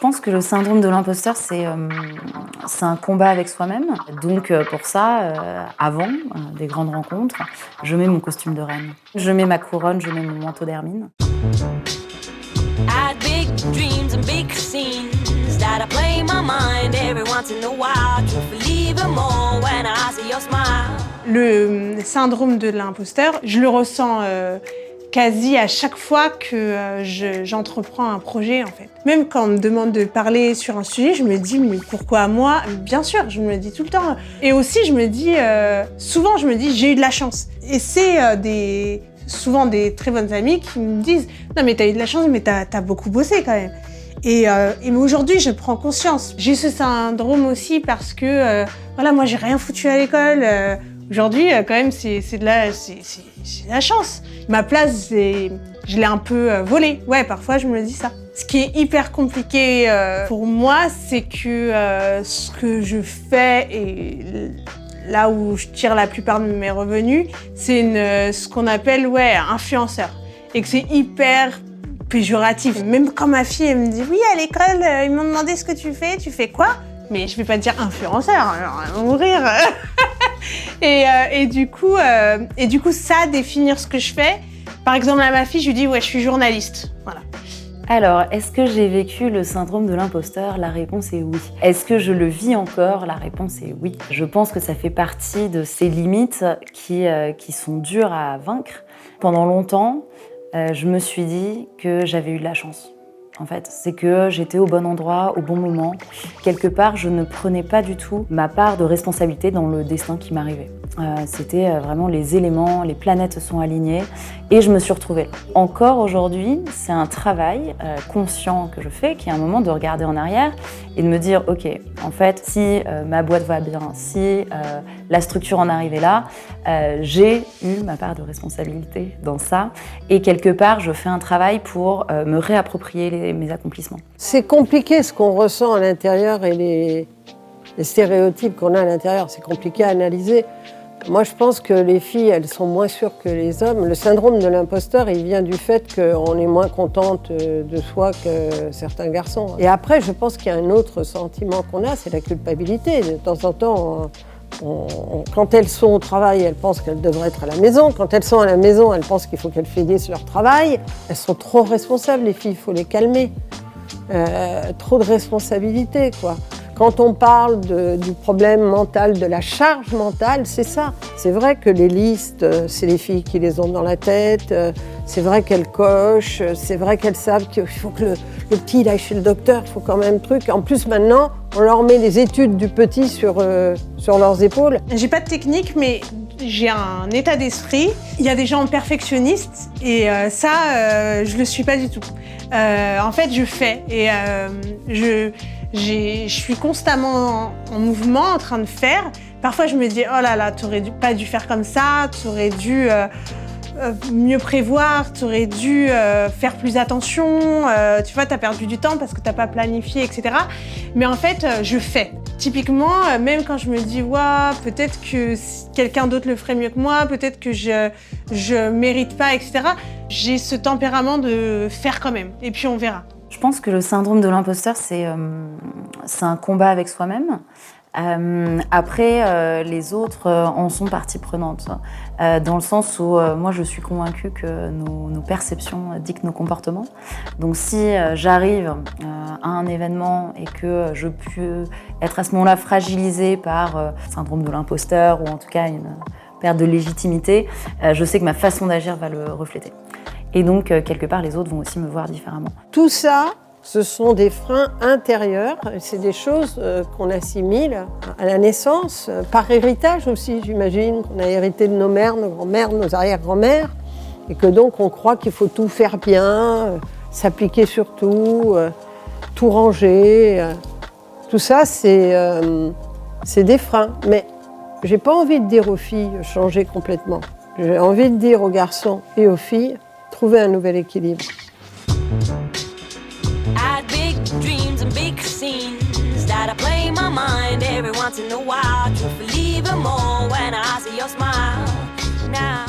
pense que le syndrome de l'imposteur, c'est un combat avec soi-même. Donc pour ça, avant des grandes rencontres, je mets mon costume de reine. Je mets ma couronne, je mets mon manteau d'hermine. Le syndrome de l'imposteur, je le ressens quasi à chaque fois que j'entreprends un projet, en fait. Même quand on me demande de parler sur un sujet, je me dis, mais pourquoi moi? Bien sûr, je me le dis tout le temps. Et aussi, je me dis, souvent, je me dis, j'ai eu de la chance. Et c'est souvent des très bonnes amies qui me disent, non, mais t'as eu de la chance, mais t'as beaucoup bossé quand même. Et aujourd'hui, je prends conscience. J'ai ce syndrome aussi parce que, voilà, moi, j'ai rien foutu à l'école. Aujourd'hui, quand même, c'est de la chance. Ma place, je l'ai un peu volée. Ouais, parfois, je me dis ça. Ce qui est hyper compliqué pour moi, c'est que ce que je fais et là où je tire la plupart de mes revenus, c'est ce qu'on appelle influenceur. Et que c'est hyper péjoratif. Même quand ma fille elle me dit « Oui, à l'école, ils m'ont demandé ce que tu fais quoi ?» Mais je vais pas dire influenceur, alors elle va mourir. Et du coup, ça, définir ce que je fais. Par exemple, à ma fille, je lui dis « Ouais, je suis journaliste. » Voilà. Alors, est-ce que j'ai vécu le syndrome de l'imposteur? La réponse est oui. Est-ce que je le vis encore? La réponse est oui. Je pense que ça fait partie de ces limites qui sont dures à vaincre. Pendant longtemps, je me suis dit que j'avais eu de la chance. En fait, c'est que j'étais au bon endroit, au bon moment. Quelque part, je ne prenais pas du tout ma part de responsabilité dans le destin qui m'arrivait. C'était vraiment les éléments, les planètes se sont alignées et je me suis retrouvée là. Encore aujourd'hui, c'est un travail conscient que je fais, qui est un moment de regarder en arrière et de me dire « Ok, en fait, si ma boîte va bien, si la structure en arrivait là, j'ai eu ma part de responsabilité dans ça et quelque part, je fais un travail pour me réapproprier mes accomplissements. » C'est compliqué ce qu'on ressent à l'intérieur et les stéréotypes qu'on a à l'intérieur, c'est compliqué à analyser. Moi, je pense que les filles, elles sont moins sûres que les hommes. Le syndrome de l'imposteur, il vient du fait qu'on est moins contente de soi que certains garçons. Et après, je pense qu'il y a un autre sentiment qu'on a, c'est la culpabilité. De temps en temps, quand elles sont au travail, elles pensent qu'elles devraient être à la maison. Quand elles sont à la maison, elles pensent qu'il faut qu'elles finissent leur travail. Elles sont trop responsables, les filles, il faut les calmer. Trop de responsabilités, quoi. Quand on parle du problème mental, de la charge mentale, c'est ça. C'est vrai que les listes, c'est les filles qui les ont dans la tête, c'est vrai qu'elles cochent, c'est vrai qu'elles savent qu'il faut que le petit il aille chez le docteur, il faut quand même truc. En plus maintenant, on leur met les études du petit sur leurs épaules. J'ai pas de technique, mais j'ai un état d'esprit. Il y a des gens perfectionnistes et ça, je le suis pas du tout. En fait, je fais et je suis constamment en mouvement, en train de faire. Parfois, je me dis, oh là là, t'aurais pas dû faire comme ça, t'aurais dû mieux prévoir, t'aurais dû faire plus attention. Tu vois, t'as perdu du temps parce que t'as pas planifié, etc. Mais en fait, je fais. Typiquement, même quand je me dis, ouais, peut-être que quelqu'un d'autre le ferait mieux que moi, peut-être que je mérite pas, etc. J'ai ce tempérament de faire quand même. Et puis, on verra. Je pense que le syndrome de l'imposteur, c'est un combat avec soi-même. Après, les autres en sont partie prenante, dans le sens où moi je suis convaincue que nos perceptions dictent nos comportements. Donc si j'arrive à un événement et que je peux être à ce moment-là fragilisée par syndrome de l'imposteur ou en tout cas une perte de légitimité, je sais que ma façon d'agir va le refléter. Et donc, quelque part, les autres vont aussi me voir différemment. Tout ça, ce sont des freins intérieurs. C'est des choses qu'on assimile à la naissance, par héritage aussi, j'imagine, qu'on a hérité de nos mères, nos grands-mères, nos arrière-grand-mères, et que donc on croit qu'il faut tout faire bien, s'appliquer sur tout, tout ranger. Tout ça, c'est des freins. Mais j'ai pas envie de dire aux filles changer complètement. J'ai envie de dire aux garçons et aux filles trouver un nouvel équilibre. Every once in a while, to believe more when I see your smile now.